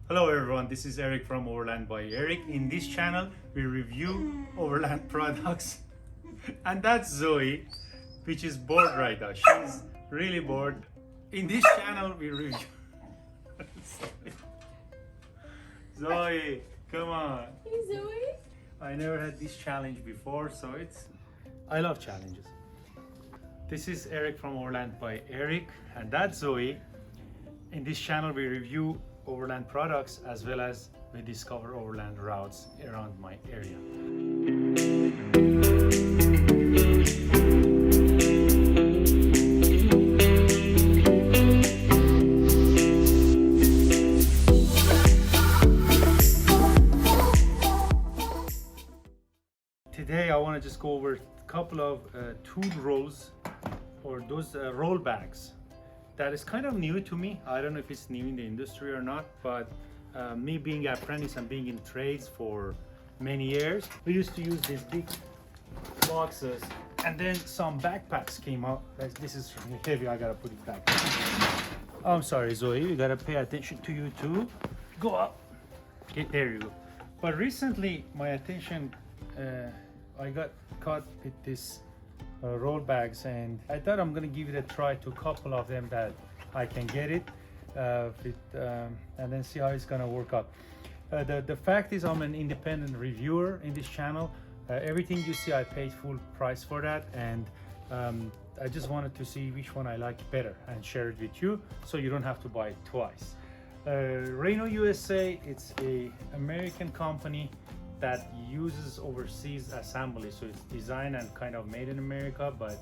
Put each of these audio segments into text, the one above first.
Hello everyone, this is Eric from Overland by Eric. In this channel, we review Overland products. And that's Zoe, which is bored right now. She's really bored. In this channel, we review... Zoe, come on. Hey Zoe. I never had this challenge before, so I love challenges. This is Eric from Overland by Eric, and that's Zoe. In this channel, we review Overland products as well as we discover Overland routes around my area. Today I want to just go over a couple of tool rolls or those roll bags. That is kind of new to me. I don't know if it's new in the industry or not, but me being an apprentice and being in trades for many years, we used to use these big boxes, and then some backpacks came out. This is really heavy, I gotta put it back. I'm sorry, Zoe, you gotta pay attention to you too. Go up. Okay, there you go. But recently, my attention, I got caught with this roll bags, and I thought I'm gonna give it a try to a couple of them that I can get it and then see how it's gonna work out. The fact is I'm an independent reviewer in this channel. Everything you see I paid full price for that, and I just wanted to see which one I like better and share it with you so you don't have to buy it twice. RHINO USA, it's a American company that uses overseas assembly, so it's designed and kind of made in America, but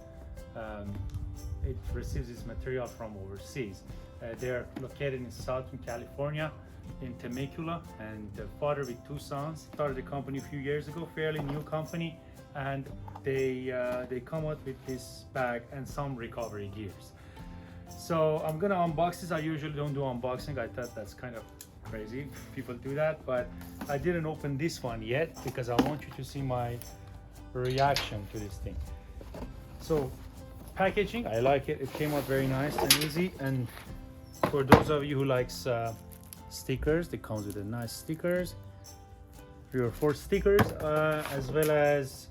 it receives its material from overseas. They're located in Southern California, in Temecula, and the father with two sons started the company a few years ago, fairly new company, and they come out with this bag and some recovery gears. So I'm gonna unbox this. I usually don't do unboxing. I thought that's kind of crazy, people do that, but I didn't open this one yet because I want you to see my reaction to this thing. So packaging, I like it. It came out very nice and easy, and for those of you who likes stickers, it comes with a nice stickers, 3 or 4 stickers, as well as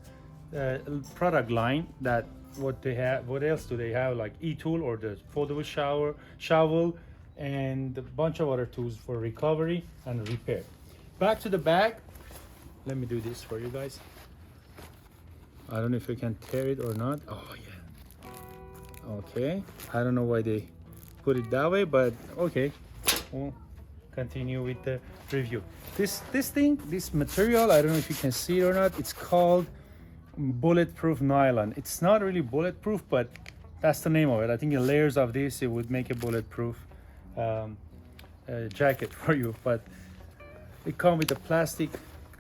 product line that what they have. What else do they have? Like e-tool or the foldable shovel, and a bunch of other tools for recovery and repair. Back to the bag. Let me do this for you guys. I don't know if you can tear it or not. Oh yeah. Okay. I don't know why they put it that way, but okay. We'll continue with the review. This material, I don't know if you can see it or not. It's called bulletproof nylon. It's not really bulletproof, but that's the name of it. I think the layers of this, it would make a bulletproof jacket for you. But it comes with the plastic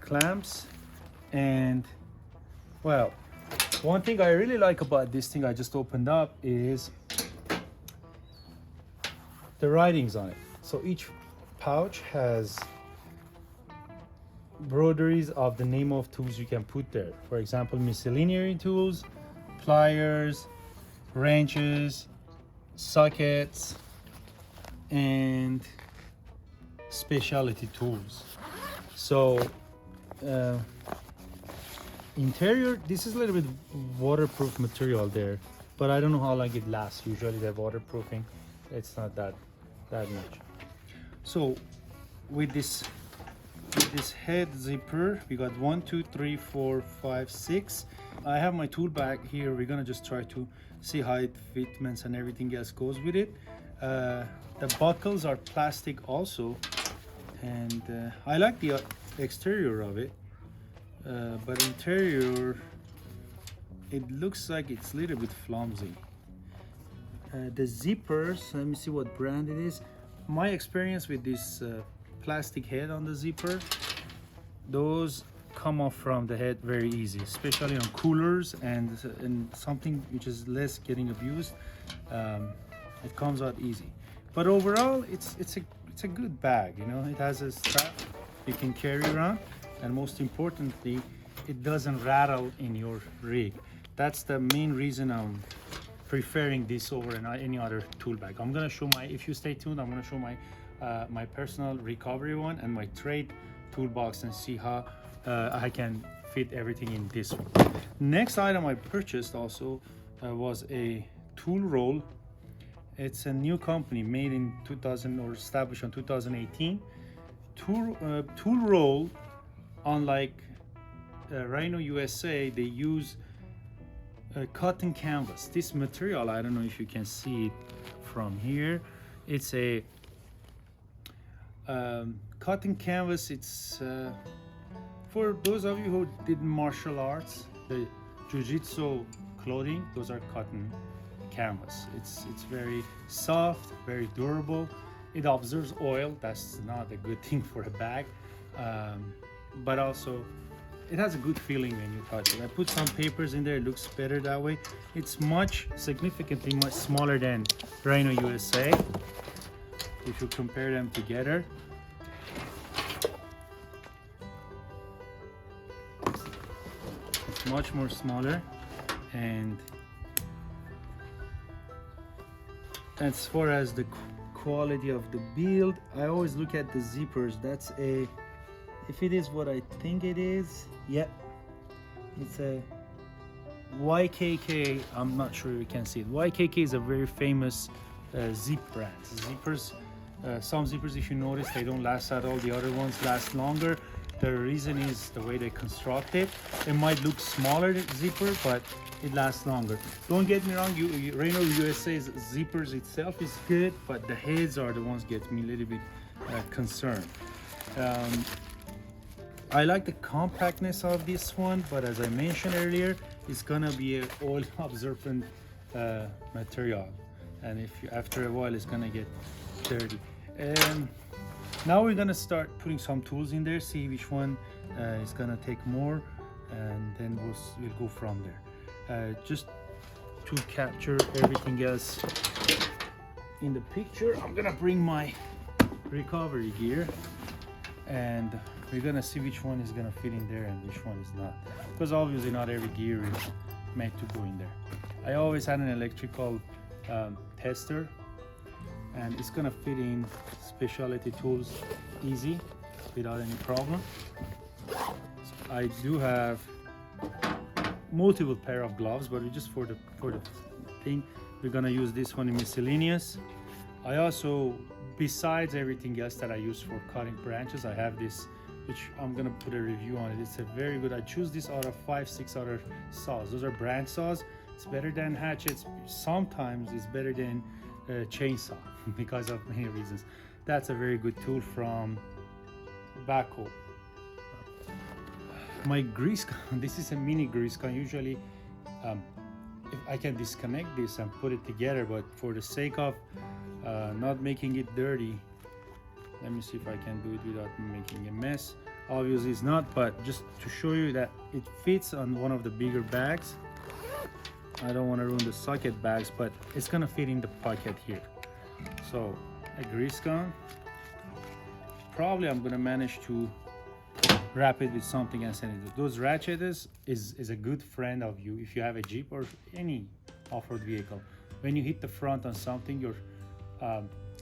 clamps, and well, one thing I really like about this thing I just opened up is the writings on it. So each pouch has broideries of the name of tools you can put there. For example, miscellaneous tools, pliers, wrenches, sockets, and specialty tools. So interior, this is a little bit waterproof material there, but I don't know how long it lasts. Usually the waterproofing, it's not that much. So with this head zipper, we got 1, 2, 3, 4, 5, 6. I have my tool bag here. We're gonna just try to see how it fitments and everything else goes with it. The buckles are plastic also, and I like the exterior of it, but interior, it looks like it's a little bit flimsy. The zippers, let me see what brand it is. My experience with this plastic head on the zipper, those come off from the head very easy, especially on coolers and something which is less getting abused. It comes out easy. But overall, it's a good bag. You know, it has a strap you can carry around, and most importantly, it doesn't rattle in your rig. That's the main reason I'm preferring this over any other tool bag. I'm gonna show my, if you stay tuned, I'm gonna show my my personal recovery one and my trade toolbox and see how I can fit everything in this one. Next item I purchased also was a tool roll. It's a new company made in 2000 or established in 2018. Tool roll, unlike RHINO USA, they use cotton canvas. This material, I don't know if you can see it from here. It's a cotton canvas. It's for those of you who did martial arts, the jiu-jitsu clothing, those are cotton canvas. It's very soft, very durable. It absorbs oil. That's not a good thing for a bag, but also it has a good feeling when you touch it. I put some papers in there. It looks better that way. It's significantly much smaller than RHINO USA if you compare them together. It's much more smaller. And as far as the quality of the build, I always look at the zippers. That's a, if it is what I think it is, yeah, it's a YKK. I'm not sure you can see it. YKK is a very famous zip brand. Zippers, some zippers, if you notice, they don't last at all. The other ones last longer. The reason is the way they construct it. It might look smaller zipper, but it lasts longer. Don't get me wrong, RHINO USA's zippers itself is good, but the heads are the ones get me a little bit concerned. I like the compactness of this one, but as I mentioned earlier, it's gonna be an oil absorbent material, and after a while it's gonna get dirty. Now we're gonna start putting some tools in there, see which one is gonna take more, and then we'll go from there. Just to capture everything else in the picture, I'm gonna bring my recovery gear, and we're gonna see which one is gonna fit in there and which one is not, because obviously not every gear is meant to go in there. I always had an electrical tester, and it's gonna fit in specialty tools easy without any problem. So I do have multiple pair of gloves, but just for the thing, we're gonna use this one in miscellaneous. I also, besides everything else that I use for cutting branches, I have this, which I'm gonna put a review on it. It's a very good, I choose this out of 5-6 other saws. Those are branch saws. It's better than hatchets. Sometimes it's better than chainsaw because of many reasons. That's a very good tool from backhoe. My grease gun, this is a mini grease gun. Usually if I can disconnect this and put it together, but for the sake of not making it dirty, let me see if I can do it without making a mess. Obviously it's not, but just to show you that it fits on one of the bigger bags. I don't want to ruin the socket bags, but it's gonna fit in the pocket here. So a grease gun, probably I'm gonna manage to wrap it with something and send it. Those ratchets is a good friend of you if you have a Jeep or any off-road vehicle. When you hit the front on something, your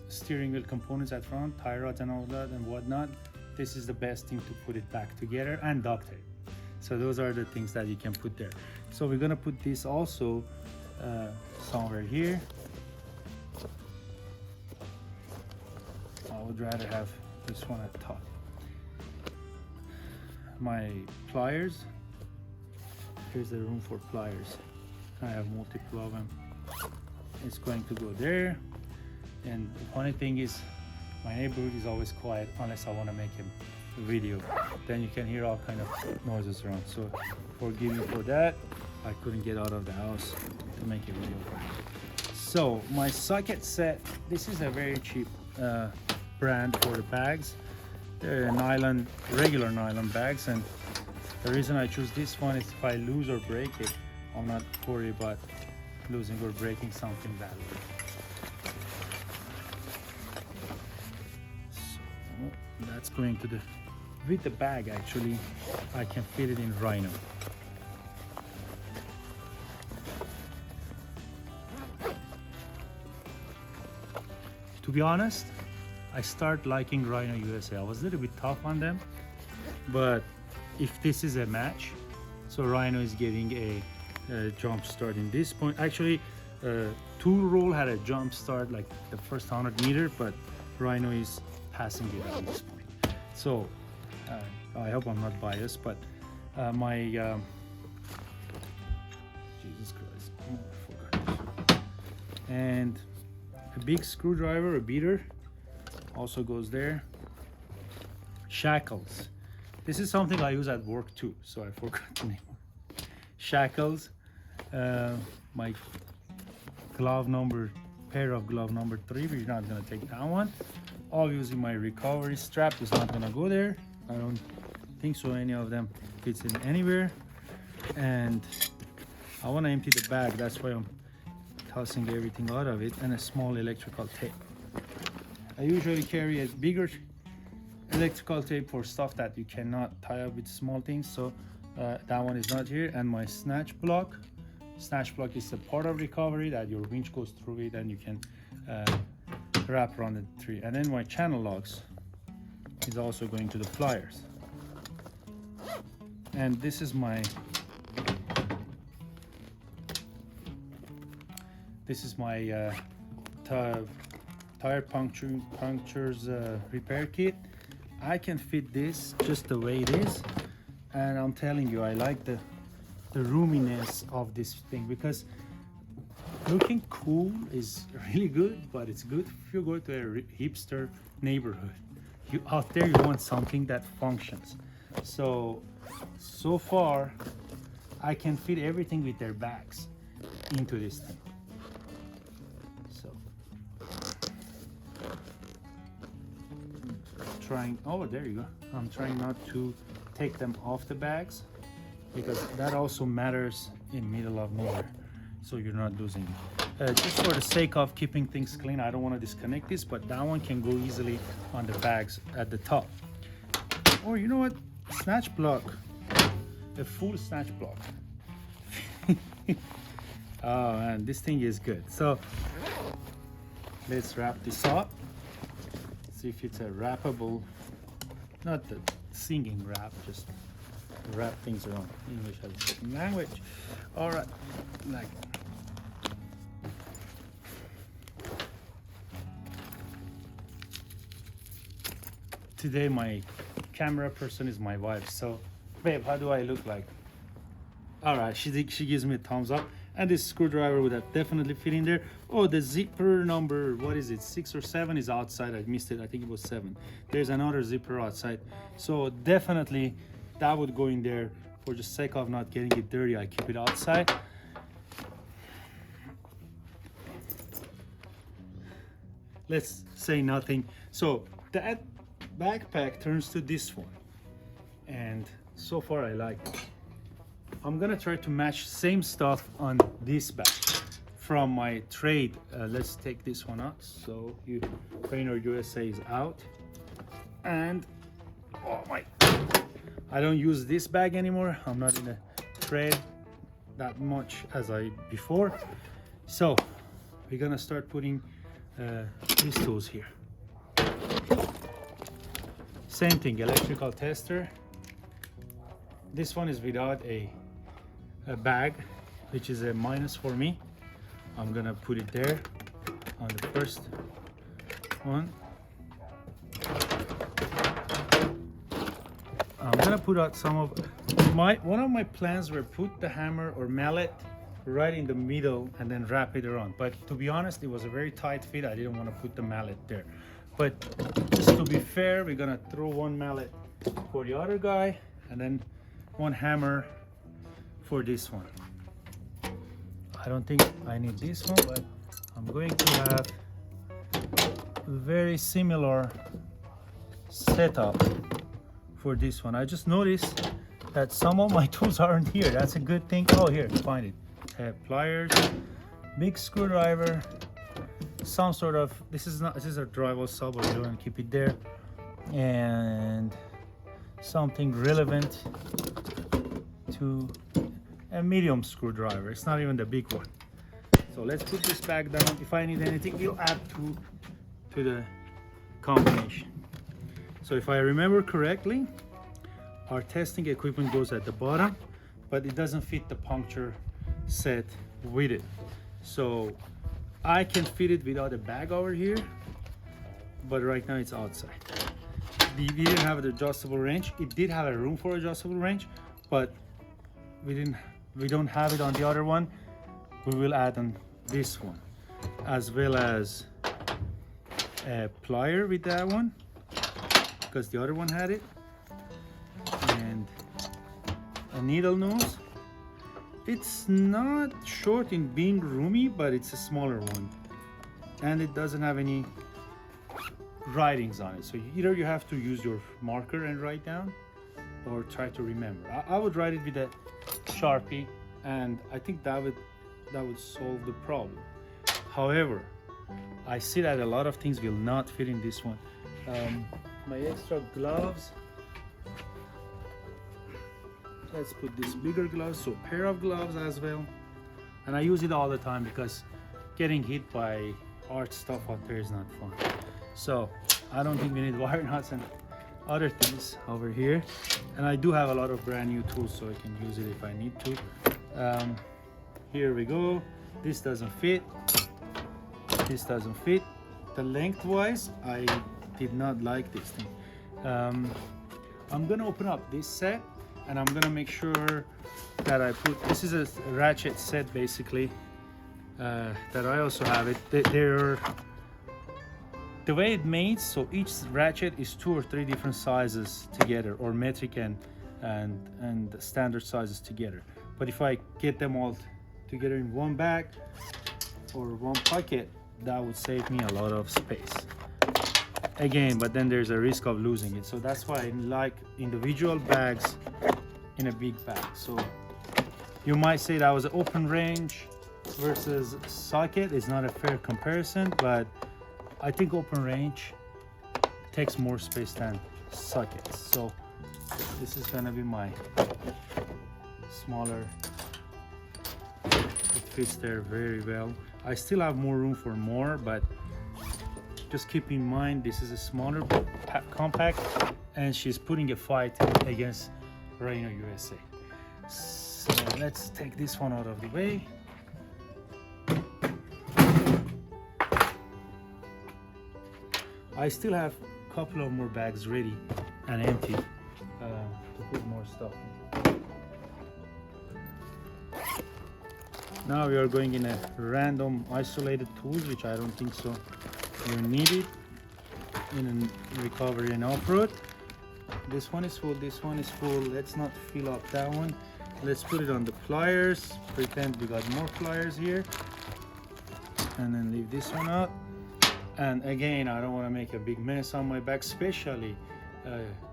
steering wheel components at front, tie rods and all that and whatnot, this is the best thing to put it back together, and duct tape. So those are the things that you can put there. So we're gonna put this also somewhere here. I would rather have this one at top. My pliers, here's the room for pliers. I have multiple of them. It's going to go there. And the funny thing is, my neighborhood is always quiet unless I want to make a video. Then you can hear all kind of noises around. So forgive me for that. I couldn't get out of the house to make a video. So my socket set, this is a very cheap brand for the bags. They're nylon, regular nylon bags, and the reason I choose this one is if I lose or break it, I'm not worried about losing or breaking something that way. So that's going to with the bag actually, I can fit it in RHINO. To be honest, I start liking RHINO USA. I was a little bit tough on them, but if this is a match, so RHINO is getting a jump start in this point. Actually, Tool Roll had a jump start like the first 100 meter, but RHINO is passing it at this point. So I hope I'm not biased, but my Jesus Christ, oh, I forgot this. And a big screwdriver, a beater, also goes there. Shackles. This is something I use at work too, so I forgot the name. Shackles. My pair of glove number 3. We're not gonna take that one. Obviously, my recovery strap is not gonna go there. I don't think so. Any of them fits in anywhere. And I want to empty the bag. That's why I'm tossing everything out of it. And a small electrical tape. I usually carry a bigger electrical tape for stuff that you cannot tie up with small things. So that one is not here. And my snatch block. Snatch block is a part of recovery that your winch goes through it and you can wrap around the tree. And then my channel locks is also going to the pliers. And this is my tire punctures repair kit. I can fit this just the way it is, and I'm telling you, I like the roominess of this thing, because looking cool is really good, but it's good if you go to a hipster neighborhood. You out there, you want something that functions. So far I can fit everything with their bags into this thing. So there you go. I'm trying not to take them off the bags, because that also matters in middle of nowhere, so you're not losing it. Just for the sake of keeping things clean, I don't want to disconnect this, but that one can go easily on the bags at the top. Or you know what, snatch block, a full snatch block. Oh man, this thing is good. So let's wrap this up. See if it's a wrappable, not the singing wrap, just wrap things around. English has a second language. All right, like today my camera person is my wife. So babe, how do I look like? All right, she gives me a thumbs up. And this screwdriver would have definitely fit in there. Oh, the zipper number, what is it, 6 or 7 is outside. I missed it, I think it was 7. There's another zipper outside. So definitely that would go in there. For the sake of not getting it dirty, I keep it outside. Let's say nothing. So that backpack turns to this one. And so far I like it. I'm gonna try to match same stuff on this bag from my trade. Let's take this one out. So RHINO USA is out, and oh my, I don't use this bag anymore. I'm not in a trade that much as I before. So we're gonna start putting these tools here. Same thing, electrical tester. This one is without a bag, which is a minus for me. I'm gonna put it there on the first one. I'm gonna put out some of one of my plans were put the hammer or mallet right in the middle and then wrap it around, but to be honest, it was a very tight fit. I didn't want to put the mallet there, but just to be fair, we're gonna throw one mallet for the other guy and then one hammer for this one. I don't think I need this one, but I'm going to have a very similar setup for this one. I just noticed that some of my tools aren't here. That's a good thing. Oh, here, find it. Pliers, big screwdriver, some sort of, this is a drywall saw, but we don't want to keep it there, and something relevant to a medium screwdriver. It's not even the big one. So let's put this back down. If I need anything, we'll add to the combination. So if I remember correctly, our testing equipment goes at the bottom, but it doesn't fit the puncture set with it. So I can fit it without a bag over here, but right now it's outside. We didn't have an adjustable wrench. It did have a room for adjustable wrench, but we don't have it on the other one. We will add on this one, as well as a plier with that one, because the other one had it, and a needle nose. It's not short in being roomy, but it's a smaller one, and it doesn't have any writings on it. So either you have to use your marker and write down, or try to remember. I would write it with a Sharpie, and I think that would solve the problem. However, I see that a lot of things will not fit in this one. My extra gloves, let's put this bigger gloves, so a pair of gloves as well. And I use it all the time because getting hit by art stuff out there is not fun. So I don't think we need wire nuts and other things over here. And I do have a lot of brand new tools, so I can use it if I need to. Here we go. This doesn't fit. This doesn't fit. The lengthwise, I did not like this thing. I'm gonna open up this set, and I'm gonna make sure that I put, this is a ratchet set basically, that I also have it. They're the way it made, so each ratchet is 2 or 3 different sizes together, or metric and standard sizes together. But if I get them all together in one bag or one pocket, that would save me a lot of space. Again, but then there's a risk of losing it. So that's why I like individual bags in a big bag. So you might say that was an open range versus socket. It's not a fair comparison, but I think open range takes more space than sockets. So this is gonna be my smaller. It fits there very well. I still have more room for more, but just keep in mind this is a smaller compact, and she's putting a fight against RHINO USA. So let's take this one out of the way. I still have a couple of more bags ready and empty to put more stuff in. Now we are going in a random isolated tools, which I don't think so you need it in a recovery and off-road. This one is full, this one is full. Let's not fill up that one. Let's put it on the pliers, pretend we got more pliers here, and then leave this one out. And again, I don't want to make a big mess on my back, especially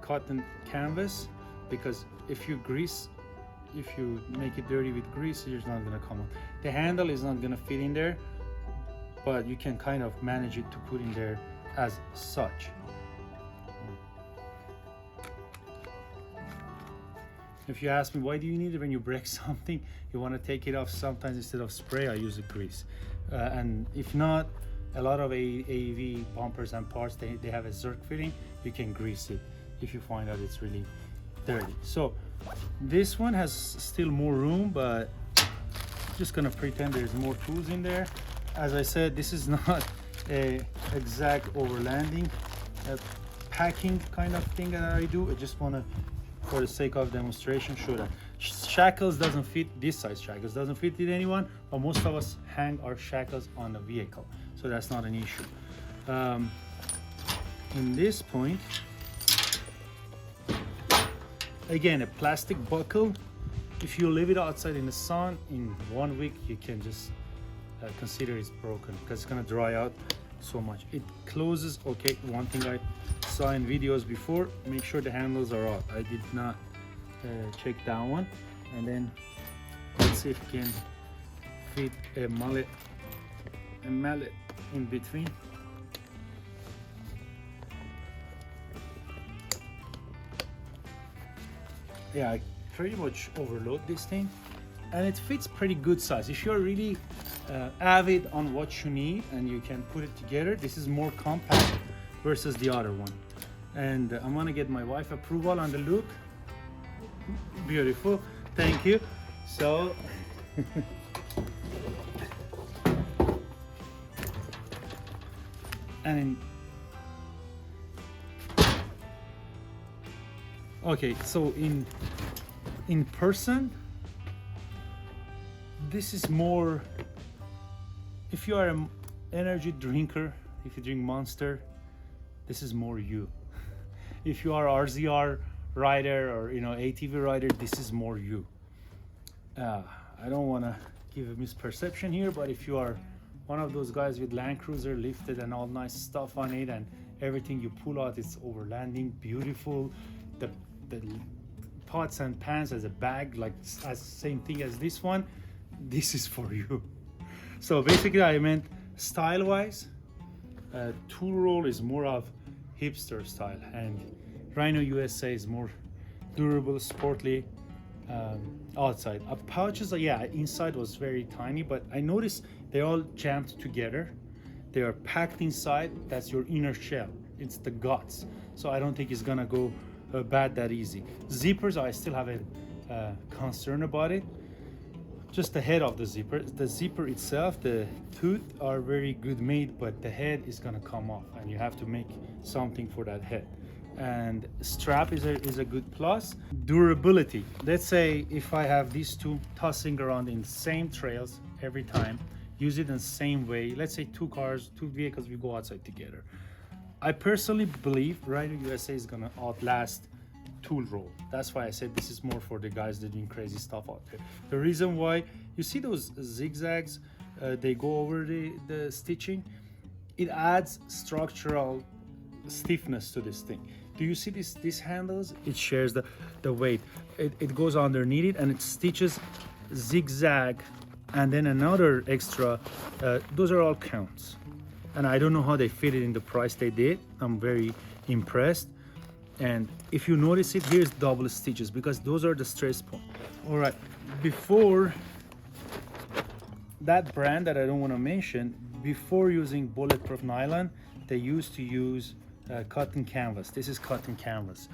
cotton canvas, because if you make it dirty with grease, it's not going to come on. The handle is not going to fit in there, but you can kind of manage it to put in there as such. If you ask me, why do you need it when you break something? You want to take it off sometimes. Instead of spray, I use a grease. And if not, a lot of AEV bumpers and parts, they have a Zerk fitting. You can grease it if you find out it's really dirty. So this one has still more room, but just gonna pretend there's more tools in there. As I said, this is not a exact overlanding packing kind of thing that I do. I just want to, for the sake of demonstration, show that shackles doesn't fit. This size shackles doesn't fit with anyone, but most of us hang our shackles on the vehicle, so that's not an issue. In this point, again, a plastic buckle. If you leave it outside in the sun, in 1 week you can just consider it's broken, because it's gonna dry out so much. It closes okay. One thing I saw in videos before, make sure the handles are out. I did not check that one. And then let's see if we can fit a mallet in between. Yeah, I pretty much overload this thing, and it fits pretty good size. If you're really avid on what you need and you can put it together, this is more compact versus the other one. And I'm gonna get my wife approval on the look. Beautiful, thank you. So and okay, so in person, this is more, if you are an energy drinker, if you drink Monster, this is more you. If you are RZR rider or ATV rider, this is more you. I don't want to give a misperception here, but if you are one of those guys with Land Cruiser lifted and all nice stuff on it, and everything you pull out is overlanding, beautiful, the pots and pans as a bag, like as same thing as this one, this is for you. So basically I meant style wise, tool roll is more of hipster style, and RHINO USA is more durable, sportly, outside. Pouches, yeah, inside was very tiny, but I noticed they all jammed together. They are packed inside. That's your inner shell. It's the guts. So I don't think it's gonna go bad that easy. Zippers, I still have a concern about it. Just the head of the zipper. The zipper itself, the tooth are very good made, but the head is gonna come off, and you have to make something for that head. And strap is a good plus. Durability. Let's say if I have these two tossing around in the same trails every time, use it in the same way. Let's say two vehicles, we go outside together. I personally believe RHINO USA is gonna outlast tool roll. That's why I said this is more for the guys that doing crazy stuff out there. The reason why, you see those zigzags, they go over the stitching, it adds structural stiffness to this thing. Do you see these handles? It shares the weight. It goes underneath it and it stitches zigzag, and then another extra, those are all counts. And I don't know how they fit it in the price they did. I'm very impressed. And if you notice it, here's double stitches because those are the stress point. All right, before that brand that I don't want to mention, before using bulletproof nylon, they used to use cotton canvas. This is cotton canvas.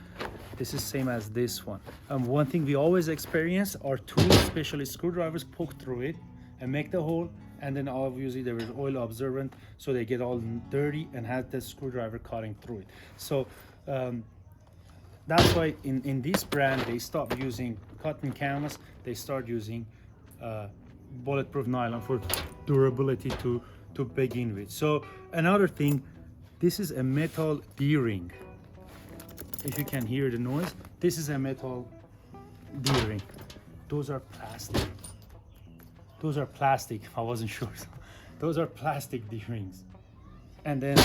This is same as this one. One thing we always experience, our tools, especially screwdrivers, poke through it and make the hole, and then obviously there is oil absorbent, so they get all dirty and have the screwdriver cutting through it. So that's why in this brand they stopped using cotton canvas. They start using bulletproof nylon for durability to begin with. So another thing, this is a metal D-ring. If you can hear the noise, this is a metal D-ring. Those are plastic. Those are plastic. I wasn't sure. Those are plastic D-rings. And then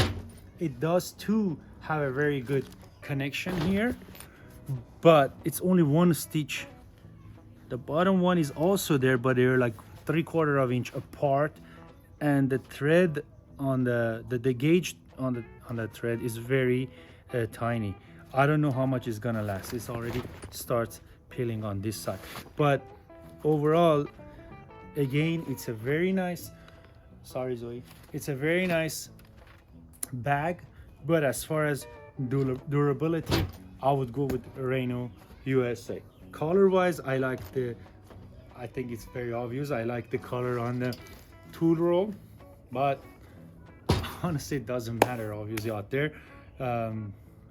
it does too have a very good connection here, but it's only one stitch. The bottom one is also there, but they're like 3/4 inch apart, and the thread on the gauge on the thread is very tiny. I don't know how much it's gonna last. It's already starts peeling on this side, but overall, again, it's a very nice, sorry Zoe, it's a very nice bag. But as far as durability, I would go with RHINO USA. Color wise, I think it's very obvious, I like the color on the tool roll, but honestly it doesn't matter obviously out there.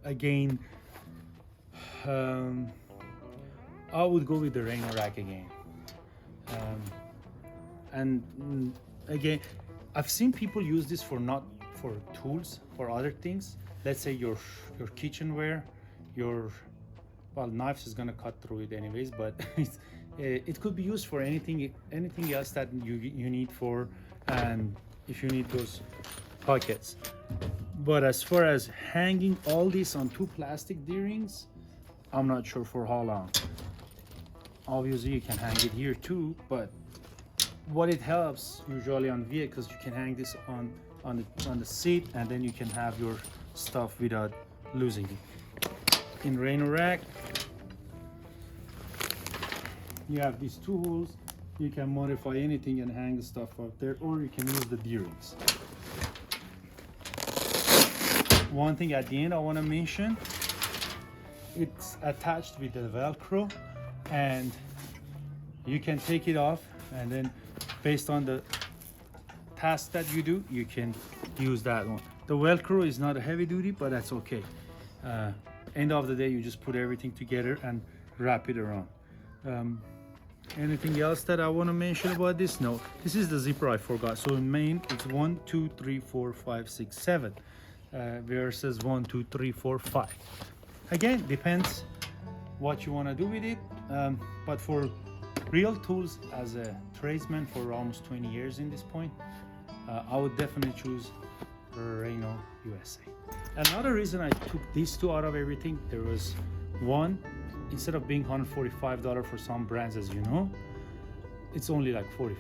Again, I would go with the RHINO rack again. And again, I've seen people use this for not for tools, for other things. Let's say your kitchenware, well, knives is gonna cut through it anyways, but it could be used for anything else that you need for, and if you need those pockets. But as far as hanging all this on two plastic D-rings, I'm not sure for how long. Obviously you can hang it here too, but what it helps usually on vehicles, you can hang this on the seat, and then you can have your stuff without losing it. In RHINO rack, you have these two holes. You can modify anything and hang the stuff up there, or you can use the D-rings. one thing at the end I want to mention, it's attached with the Velcro, and you can take it off, and then based on the task that you do, you can use that one. The Velcro is not a heavy duty, but that's okay. End of the day, you just put everything together and wrap it around. Anything else that I want to mention about this? No, this is the zipper I forgot. So in main, it's 1, 2, 3, 4, 5, 6, 7 versus 1, 2, 3, 4, 5. Again, depends what you want to do with it. But for real tools, as a tradesman for almost 20 years in this point, I would definitely choose RHINO USA. Another reason I took these two out of everything, there was one, instead of being $145 for some brands, as you know, it's only like $45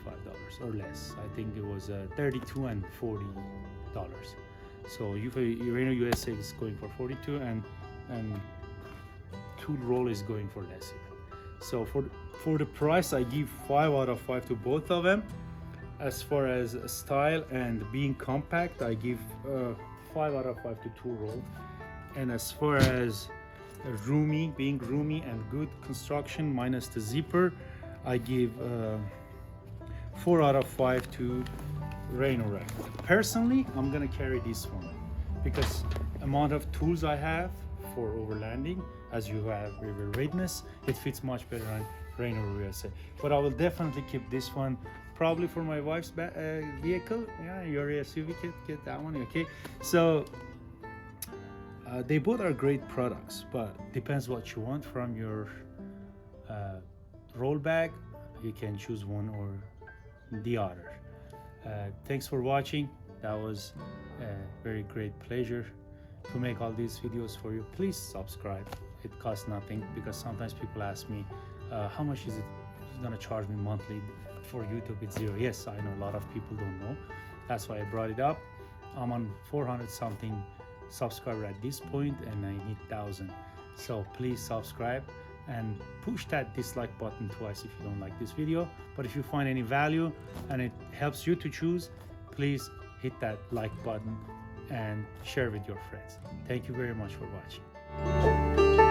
or less. I think it was $32 and $40. So RHINO USA is going for $42, and Tool Roll is going for less even. So for the price, I give 5 out of 5 to both of them. As far as style and being compact, I give 5 out of 5 to Tool Roll. And as far as roomy, being roomy and good construction minus the zipper, I give 4 out of 5 to RHINO rack. Personally, I'm gonna carry this one because amount of tools I have for overlanding, as you have river readiness, it fits much better on RHINO USA. But I will definitely keep this one, probably for my wife's vehicle. Yeah, your SUV, get that one, okay? So they both are great products, but depends what you want from your roll bag. You can choose one or the other. Thanks for watching. That was a very great pleasure to make all these videos for you. Please subscribe. It costs nothing, because sometimes people ask me how much is it gonna charge me monthly for YouTube. It's zero. Yes, I know a lot of people don't know. That's why I brought it up. I'm on 400 something subscriber at this point, and I need 1,000. So please subscribe and push that dislike button twice if you don't like this video. But if you find any value and it helps you to choose, please hit that like button and share with your friends. Thank you very much for watching.